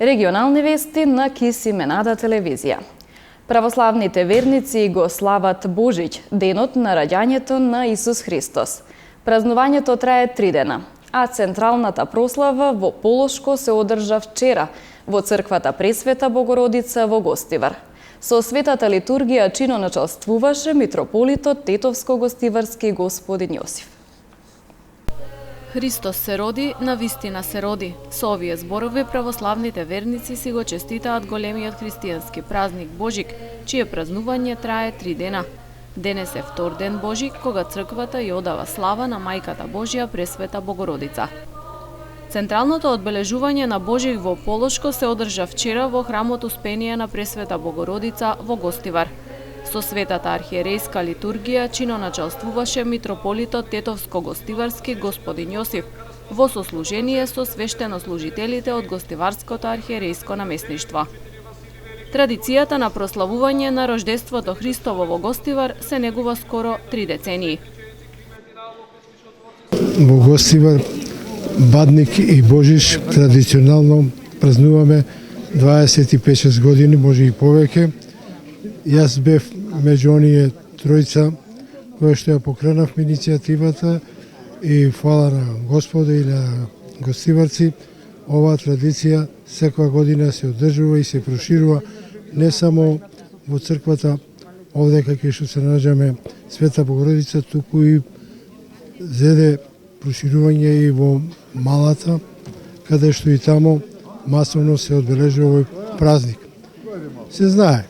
Регионални вести на КИС Именада телевизија. Православните верници го слават Божиќ, денот на раѓањето на Исус Христос. Празнувањето трае 3 дена, а централната прослава во Полошко се одржа вчера во црквата Пресвета Богородица во Гостивар. Со светата литургија чиноначалствуваше митрополитот Тетовско-Гостиварски господин Јосиф. Христос се роди, навистина се роди. Со овие зборови православните верници си го честитаат големиот христијански празник Божик, чие празнување трае 3 дена. Денес е втор ден Божик, кога црквата ја одава слава на Мајката Божја Пресвета Богородица. Централното одбележување на Божик во Полошко се одржа вчера во храмот Успение на Пресвета Богородица во Гостивар. Со светата архиерейска литургија чиноначалствуваше митрополитот Тетовско-Гостиварски господин Јосиф во сослужение со свештенослужителите од Гостиварското архиерейско наместништво. Традицијата на прославување на рождеството Христово во Гостивар се негува скоро 3 децении. Во Гостивар, Бадник и Божиш традиционално празнуваме 25-6 години, може и повеќе. Јас бев меѓу оние тројца кои што ја покренав иницијативата и фала на Господа и на гостиварци, оваа традиција секоја година се одржува и се проширува не само во црквата овде кај што се наоѓаме Света Богородица, туку и зеде проширување и во Малата, каде што и тамо масовно се одбележува овој празник. Се знае,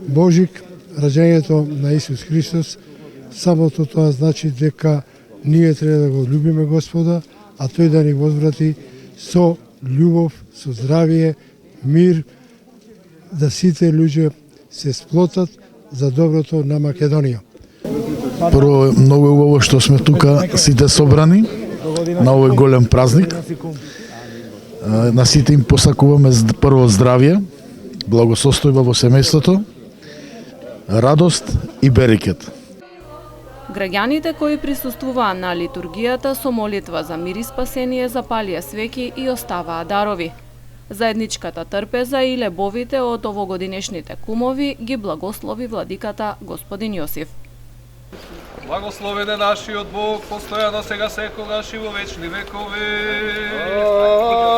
Божик, раѓањето на Исус Христос, самото тоа значи дека ние треба да го љубиме Господа, а тој да ни возврати со љубов, со здравие, мир, да сите луѓе се сплотат за доброто на Македонија. Прво, многу убаво што сме тука сите собрани на овој голем празник. На сите им посакуваме прво здравје, благосостојба во семејството, радост и берекет. Граѓаните кои присуствуваа на литургијата со молитва за мир и спасение запалија свеќи и оставаа дарови. Заедничката трпеза и лебовите од овогодинешните кумови ги благослови владиката господин Јосиф. Благословен е нашиот Бог, постојано сега секогаш и во вечни векови.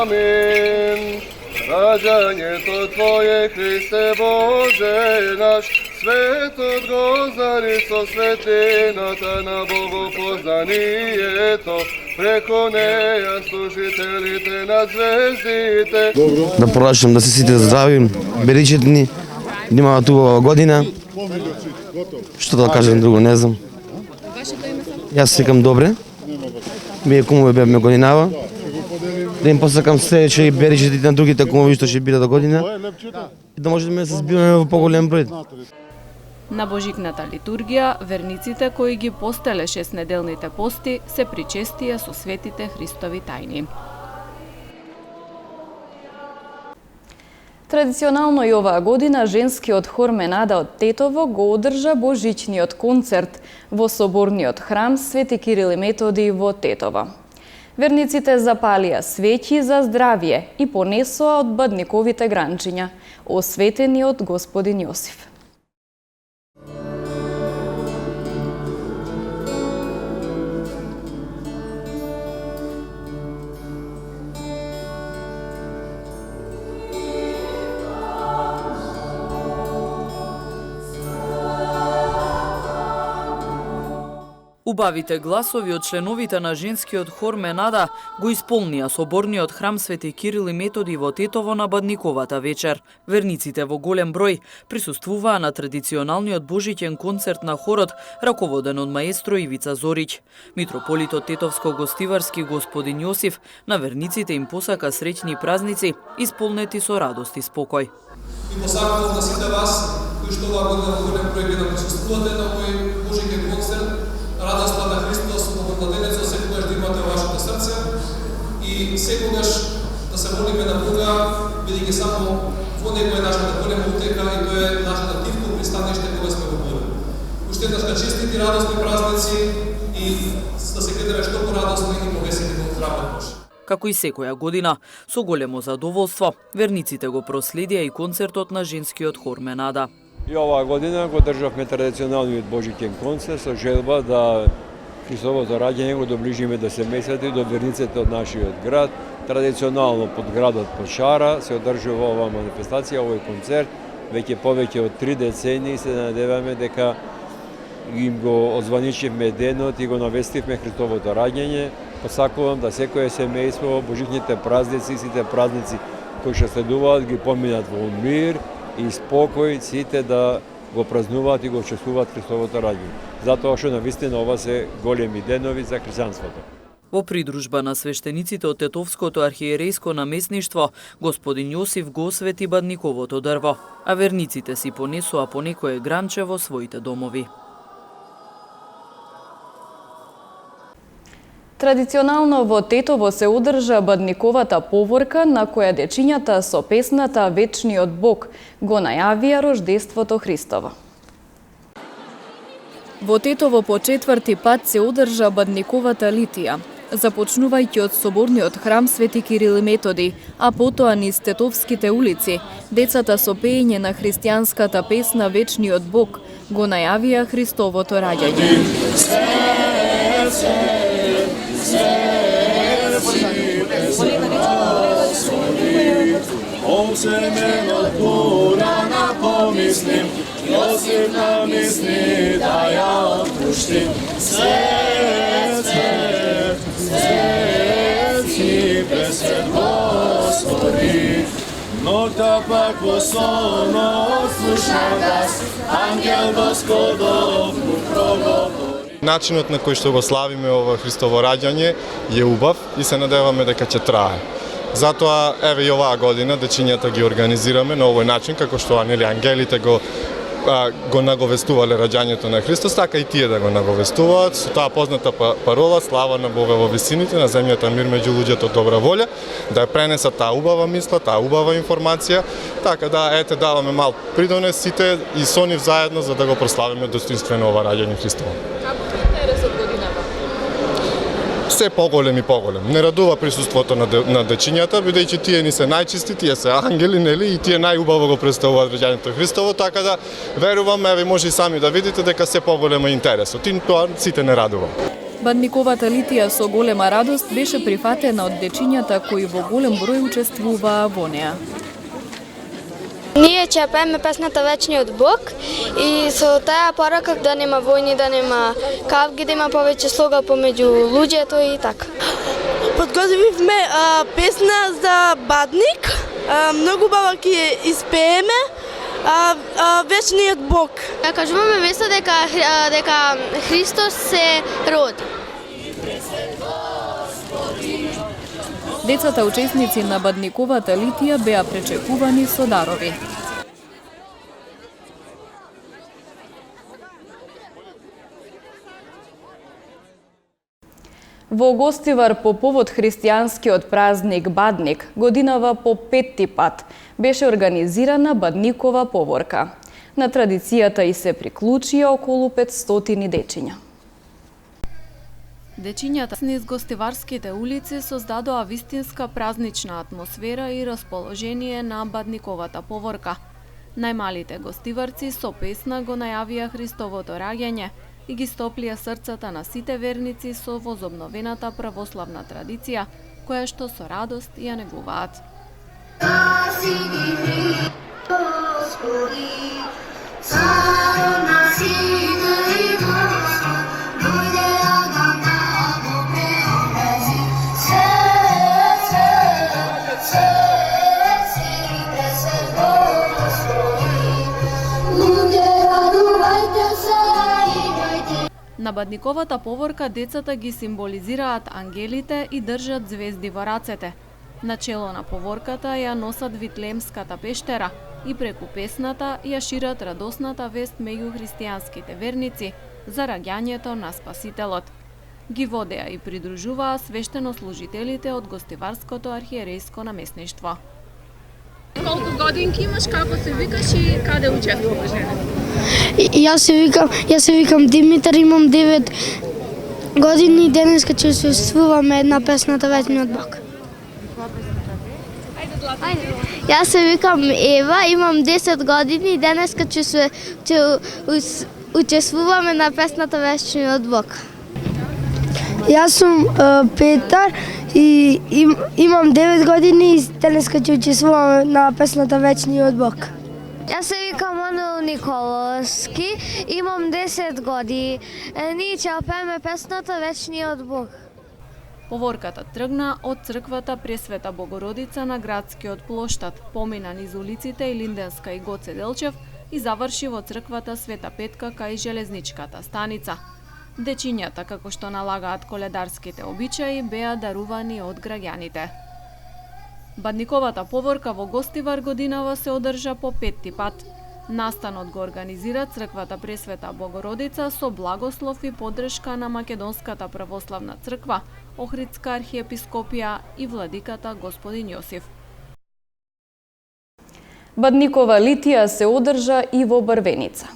Амин. Раѓањето Твое, Христе Боже наш, светот го зари со светлината на богопознанието, преко неја служителите на звездите. Да порачам да се сите здрави, беричетни, да имаат убава година. Што да кажем друго, не знам. Јас секам добре. Мие кумове бе ме годинава. Да им посакам следеќе и беричетите на другите кумови што ќе бидат до година. И да можеме да се збиваме во поголем број. На Божикната литургија, верниците кои ги постеле 6-неделните пости се причестија со светите Христови тајни. Традиционално и оваа година женскиот хор Менада од Тетово го одржа божичниот концерт во соборниот храм Свети Кирил и Методи во Тетово. Верниците запалија свеќи за здравје и понесоа од бадниковите гранчиња, осветени од господин Јосиф. Убавите гласови од членовите на женскиот хор Менада го исполнија соборниот храм Свети Кирил и Методи во Тетово на бадниковата вечер. Верниците во голем број присуствуваа на традиционалниот божиќен концерт на хорот, раководен од маестро Ивица Зориќ. Митрополитот Тетовско-Гостиварски господин Јосиф на верниците им посака среќни празници, исполнети со радост и спокој. И посакувам на сите вас, кои што оваа година во голем број ќе да присуствувате на овој божиќен концерт, радоста на Христос, Богоплатенецот, секогаш да имате во вашите срце и секогаш да се молиме на Бога, бидејќи само во Него е нашата голема утека и тоа е нашата тивко пристаниште кога сме во Бога. Уште еднаш на честити радосни празници и да се гледаме што порадосно и повесели во здравјот Божи. Како и секоја година, со големо задоволство, верниците го проследија и концертот на женскиот хор Менада. И оваа година го државме традиционалниот божиќен концерт со желба да Христовото раѓање го доближиме до семејствата и до верниците од нашиот град. Традиционално под градот Пошара се одржува оваа манифестација, овој концерт, веќе повеќе од 3 децении се надеваме дека им го озваничивме денот и го навестивме Христовото раѓање. Посакувам да секое семејство, божиќните празници, сите празници кои што следуваат ги поминат во мир и спокој, сите да го празнуваат и го чествуваат Христовото раѓање. Затоа што навистина ова се големи денови за христијанството. Во придружба на свештениците од Тетовското архиерејско наместништво, господин Јосиф го освети бадниковото дрво, а верниците си понесоа по некое гранче во своите домови. Традиционално во Тетово се одржа бадниковата поворка на која дечињата со песната Вечниот Бог го најавија рождеството Христово. Во Тетово по 4-ти пат се одржа бадниковата литија, започнувајќи од соборниот храм Свети Кирил и Методи, а потоа низ тетовските улици, децата со пеење на христијанската песна Вечниот Бог го најавија Христовото раѓање. Семенот Пурана помислим, Јосиф намисли да ја отпуштим. Свет, свет, свет си пресвет Господи, ноќта пак во сонот слушна глас, ангел Господов му проговори. Начинот на кој што го славиме ова Христово раѓање е убав и се надеваме дека ќе трае. Затоа, еве и оваа година, дечињата ги организираме на овој начин, како што ангелите го наговестувале раѓањето на Христос, така и тие да го наговестуваат со таа позната парола слава на Бога во висините, на земјата мир меѓу луѓето добра волја, да ја пренесат таа убава мисла, таа убава информација, така да ете даваме мал придонес сите и со нив заедно за да го прославиме достоинствено ова раѓање Христово. Се поголем и поголем. Не радува присуството на дечињата, бидејќи тие ни се најчисти, тие се ангели, нели, и тие најубаво го представуваат раѓањето Христово, така да верувам, еве може и сами да видите дека се поголем е интересот. И тоа сите не радува. Бадниковата литија со голема радост беше прифатена од дечињата кои во голем број учествуваа во неа. Ние ќе пееме песната Вечниот Бог и со таа порака да нема војни, да нема кавги, да има повеќе слога помеѓу луѓето и така. Подготвивме песна за Бадник, многу убава ќе испееме Вечниот Бог. Кажуваме веста дека Христос се роди. Децата учесници на бадниковата литија беа пречекувани со дарови. Во Гостивар по повод христијанскиот празник Бадник, годинава по 5-ти пат, беше организирана бадникова поворка. На традицијата и се приклучија околу 500 дечиња. Дечињата низ гостиварските улици создадоа вистинска празнична атмосфера и расположение на бадниковата поворка. Најмалите гостиварци со песна го најавија Христовото раѓање и ги стоплија срцата на сите верници со возобновената православна традиција, која што со радост ја негуваат. На бадниковата поворка децата ги символизираат ангелите и држат звезди во рацете. Начело на поворката ја носат Витлемската пештера и преку песната ја шират радосната вест меѓу христијанските верници за раѓањето на Спасителот. Ги водеа и придружуваа свештенослужителите од Гостиварското архиерејско наместништво. Колку годинки имаш, како се викаш и каде учествуваш? Јас се викам Димитар, имам 9 години и денеска ќе учествуваме една песната Вечниот Бог. Јас се викам Ева, имам 10 години и денеска ќе учествуваме на песната Вечниот Бог. Јас сум Петар и имам 9 години и денеска ќе учествуваме на песната Вечниот Бог. Јас се викам Мануел Николовски, имам 10 години. Ние ќе пееме песната Вечниот Бог. Поворката тргна од црквата Пресвета Богородица на градскиот плоштад, помина низ улиците Илинденска и Гоце Делчев и заврши во црквата Света Петка кај железничката станица. Дечињата, како што налагаат коледарските обичаи, беа дарувани од граѓаните. Бадниковата поворка во Гостивар годинава се одржа по 5-ти пат. Настанот го организира црквата Пресвета Богородица со благослов и поддршка на Македонската православна црква, Охридска архиепископија и владиката Господин Јосиф. Бадникова литија се одржа и во Брвеница.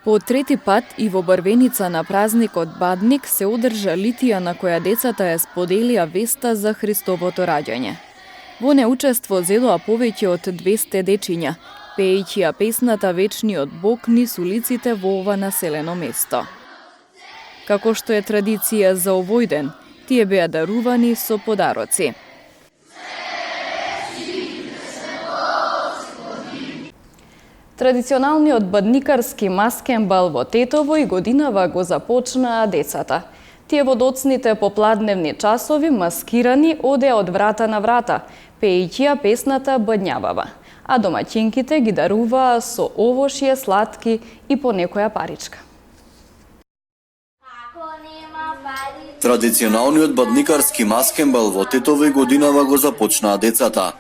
По трети пат и во Брвеница на празникот Бадник се одржа литија на која децата ја споделија веста за Христовото раѓање. Во неј учество зедоа повеќе од 200 дечиња, пеејќи ја песната Вечниот Бог низ улиците во ова населено место. Како што е традиција за овој ден, тие беа дарувани со подароци. Традиционалниот бадникарски маскенбал во Тетово и годинава го започнаа децата. Тие во доцните попладневни часови маскирани одеа од врата на врата, пеејќи ја песната Бадњабава, а домаќинките ги даруваа со овошје, сладки и по некоја паричка. Традиционалниот бадникарски маскенбал во Тетово и годинава го започнаа децата.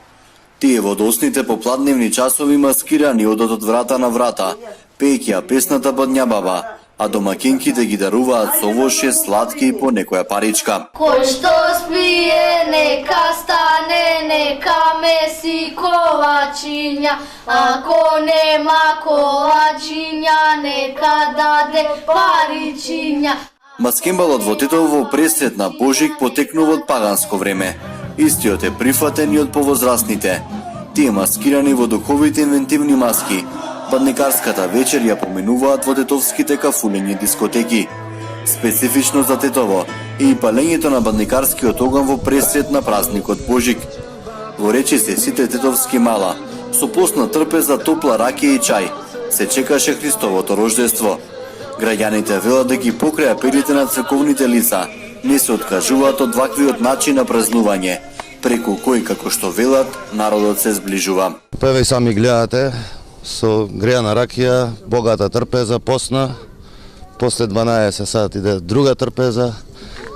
Тие во досните попладневни часови маскирани одат од врата на врата, пеејќи ја песната Бадњабава, а домаќинките ги даруваат со овошје, сладки и по некоја паричка. Кој што спие, нека стане, нека меси ковачиња, ако нема ковачиња, нека даде паричиња. Маскенбалот во Тетово во пресрет на Божик потекнува од паганско време. Истиот е прифатен и од повозрастните. Тие маскирани во духовите инвентивни маски, бадникарската вечер ја поминуваат во тетовските кафулењи дискотеки. Специфично за Тетово и палењето на бадникарскиот оган во пресрет на празникот Божик. Во речи се сите тетовски мала, со постна трпеза, топла ракија и чај, се чекаше Христовото рождество. Граѓаните велат дека и покрај апелите на црковните лица не се откажуваат од ваквиот начин на празнување, преку кој, како што велат, народот се сближува. Еве и сами гледате, со грејана ракија, богата трпеза, постна, после 12 сат иде друга трпеза,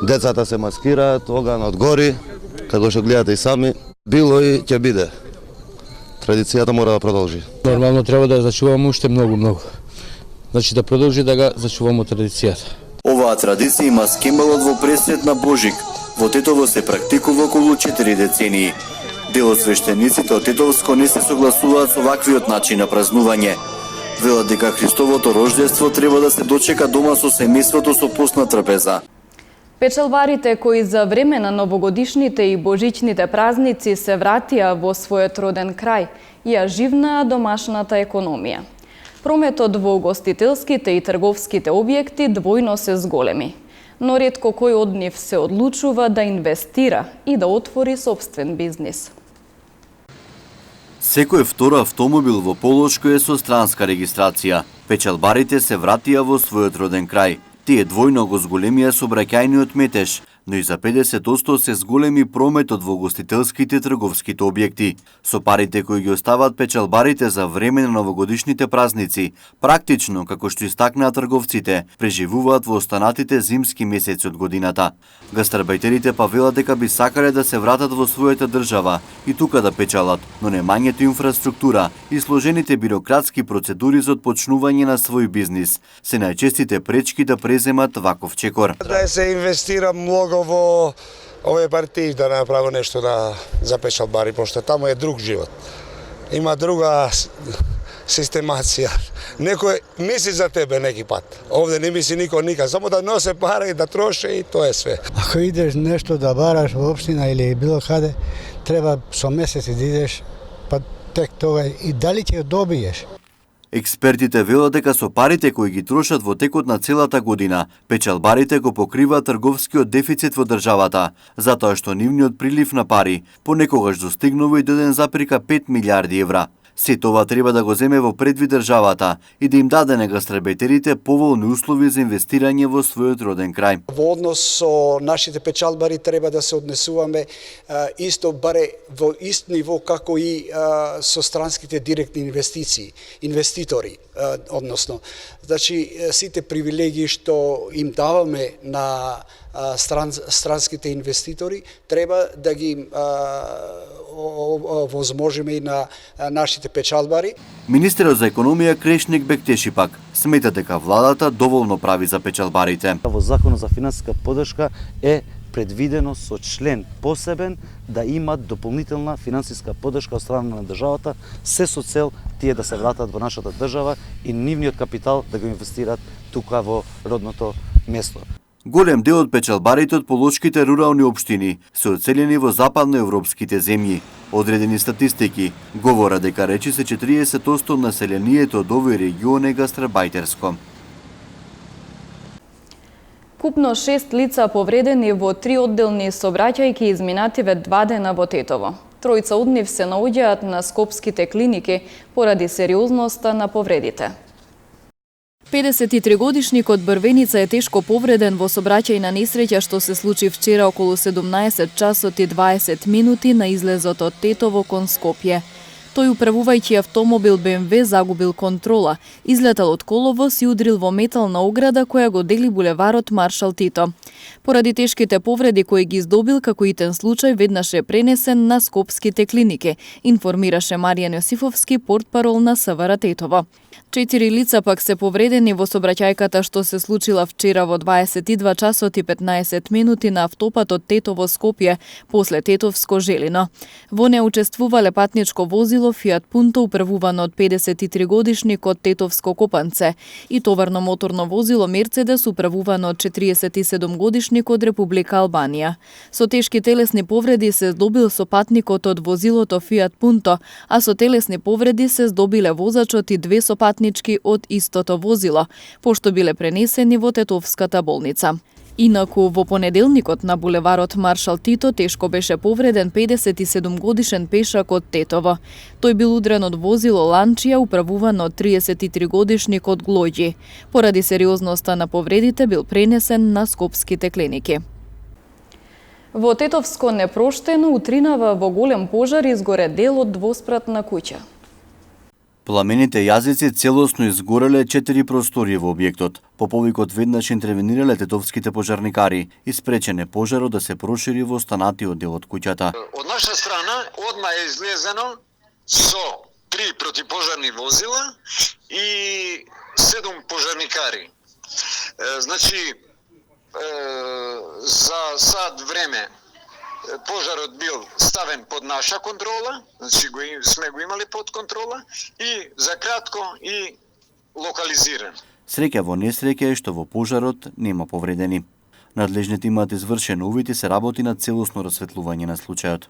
децата се маскираат, оганот гори, како што гледате и сами, било и ќе биде. Традицијата мора да продолжи. Нормално треба да зачуваме уште многу. Значи да продолжи да го зачуваме традицијата. Оваа традиција и маскенбалот во пресрет на Божик во Тетово се практикува околу 4 децении. Дел од свештениците од Тетовско не се согласуваат со ваквиот начин на празнување. Велат дека Христовото рождество треба да се дочека дома со семејството со постна трпеза. Печалбарите кои за време на новогодишните и божичните празници се вратија во својот роден крај, ја живнаа домашната економија. Прометот во угостителските и трговските објекти двојно се зголеми, но ретко кој од нив се одлучува да инвестира и да отвори собствен бизнис. Секој втор автомобил во Полошко е со странска регистрација. Печалбарите се вратија во својот роден крај. Тие двојно го зголемија сообраќајниот метеж но и за 50% се зголеми прометот во гостителските трговските објекти. Со парите кои ги остават печалбарите за време на новогодишните празници, практично, како што истакнаа трговците, преживуваат во останатите зимски месеци од годината. Гастарбајтерите па велат дека би сакале да се вратат во својата држава и тука да печалат, но немањето инфраструктура и сложените бирократски процедури за отпочнување на свој бизнис се најчестите пречки да преземат ваков чекор. Да се инвестира многу во овие партии да направи нешто за печалбари, пошто таму е друг живот. Има друга системација. Некој мисли за тебе неки пат. Овде не мисли никој никад, само да носе пара и да троше и тоа е све. Ако идеш нешто да бараш во општина или било каде, треба со месеци да идеш, па тек тога и дали ќе добиеш. Експертите велат дека со парите кои ги трошат во текот на целата година, печалбарите го покриваат трговскиот дефицит во државата, затоа што нивниот прилив на пари понекогаш достигнува и до 1,5 милиарди евра. Се тоа треба да го земе во предвид државата и да им даде на гастарбајтерите поволни услови за инвестирање во својот роден крај. Во однос со нашите печалбари треба да се однесуваме исто баре во ист ниво како и со странските директни инвеститори, односно. Значи сите привилегии што им даваме на странските инвеститори треба да ги возможиме и на нашите печалбари. Министерот за економија Крешник Бектеши пак смета дека владата доволно прави за печалбарите. Во Законот за финансиска поддршка е предвидено со член посебен да имат дополнителна финансиска поддршка од страна на државата, се со цел тие да се вратат во нашата држава и нивниот капитал да го инвестират тука во родното место. Голем дел од печалбарите од полошките рурални општини се оцелени во западноевропските земји. Одредени статистики говорат дека речиси 40% од населението од овој регион е гастарбајтерско. Купно 6 лица повредени во 3 одделни сообраќајки изминативе 2 дена во Тетово. Тројца од нив се наоѓаат на скопските клиники поради сериозноста на повредите. 53-годишникот Брвеница е тешко повреден во сообраќајна несреќа што се случи вчера околу 17 часот и 20 минути на излезот од Тетово кон Скопје. Тој, управувајќи автомобил БМВ, загубил контрола, излетал од коловоз и удрил во метална ограда која го дели булеварот Маршал Тито. Поради тешките повреди кои ги издобил, како итен случај, веднаш е пренесен на скопските клиники, информираше Маријан Јосифовски, портпарол на СВР Тетово. 4 лица пак се повредени во сообраќајката што се случила вчера во 22 часот и 15 минути на автопатот Тетово Скопје, после Тетовско Желино. Во неа учествувале патничко возило Фиат Пунто, управувано од 53 годишник од Тетовско Копанце, и товарно моторно возило Мерцедес, управувано од 47 годишник од Република Албанија. Со тешки телесни повреди се здобил сопатникот од возилото Фиат Пунто, а со телесни повреди се здобиле возачот и 2 сопатнички од истото возило, пошто биле пренесени во Тетовската болница. Инаку, во понеделникот на булеварот Маршал Тито тешко беше повреден 57 годишен пешак од Тетово. Тој бил удрен од возило Ланчија, управувано од 33 годишник од Глоѓи. Поради сериозноста на повредите бил пренесен на скопските клиники. Во Тетовско непроштено утринава во голем пожар изгоре дел од двоспратна куќа. Пламените јазици целосно изгореле 4 простории во објектот. По повикот веднаш интервенирале тетовските пожарникари и спречене пожарот да се прошири во останатиот дел од куќата. Од наша страна одма е излезено со 3 противпожарни возила и 7 пожарникари. Значи, за сад време пожарот бил ставен под наша контрола, значи сме го имали под контрола и за кратко и локализиран. Среќа во несреќа е што во пожарот нема повредени. Надлежните имаат извршен увид и се работи на целосно расветлување на случајот.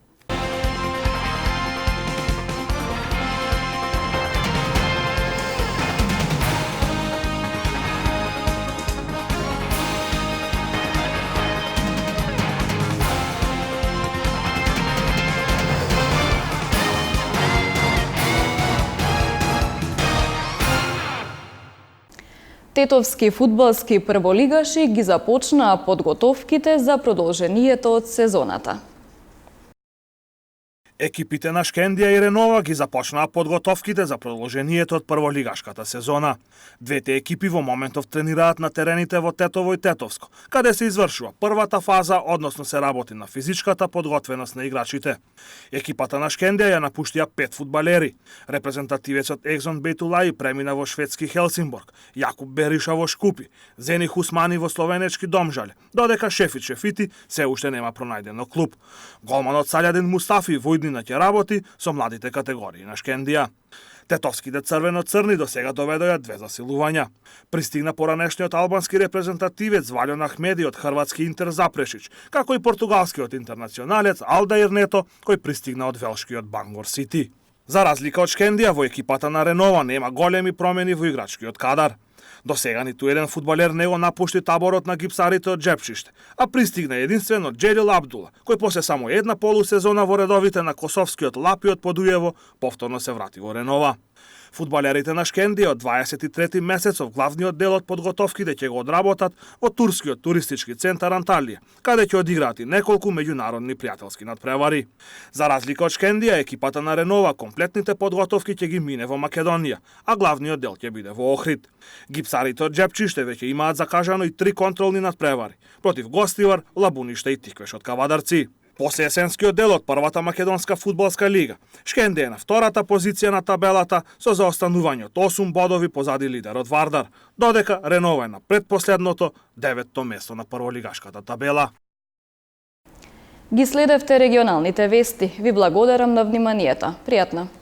Тетовски фудбалски прволигаши ги започнаа подготовките за продолжението од сезоната. Екипите на Шкендија и Ренова ги започнаа подготовките за продолжението од прволигашката сезона. Двете екипи во моментов тренираат на терените во Тетово и Тетовско, каде се извршува првата фаза, односно се работи на физичката подготвеност на играчите. Екипата на Шкендија ја напуштија 5 фудбалери. Репрезентативецот Екзон Бейтулаи премина во шведски Хелсинборг, Јакуб Бериша во Шкупи, Зени Хусмани во словенечки Домжале, додека Шефит Шефити се уште нема пронајдено клуб. Голманот Салјадин Мустафи во иднина ќе работи со младите категории на Шкендија. Тетовските црвено-црни до сега доведоја 2 засилувања. Пристигна поранешниот албански репрезентативец Валјон Ахмеди од хрватски Интер Запрешич, како и португалскиот интернационалец Алдаир Нето, кој пристигна од велшкиот Бангор Сити. За разлика од Шкендија, во екипата на Ренова нема големи промени во играчкиот кадар. До сега ниту еден фудбалер не го напушти таборот на гипсарите од Джепшиште, а пристигна единствено Джерил Абдула, кој после само една полусезона во редовите на косовскиот Лапиот Подујево повторно се врати во Ренова. Фудбалерите на Шкендија од 23 месецов главниот дел од подготовките ќе го одработат во турскиот туристички центар Анталија, каде ќе одиграат и неколку меѓународни пријателски надпревари. За разлика од Шкендија, екипата на Ренова комплетните подготовки ќе ги мине во Македонија, а главниот дел ќе биде во Охрид. Гипсарите од Джепчиште веќе имаат закажано и 3 контролни надпревари против Гостивар, Лабуниште и Тиквеш од Кавадарци. После есенскиот дел од првата македонска фудбалска лига, Шкендија е на втората позиција на табелата со заостанување од 8 бодови позади лидерот Вардар, додека Ренова е на предпоследното 9-то место на прволигашката табела. Ги следевте регионалните вести. Ви благодарам на вниманието. Пријатно!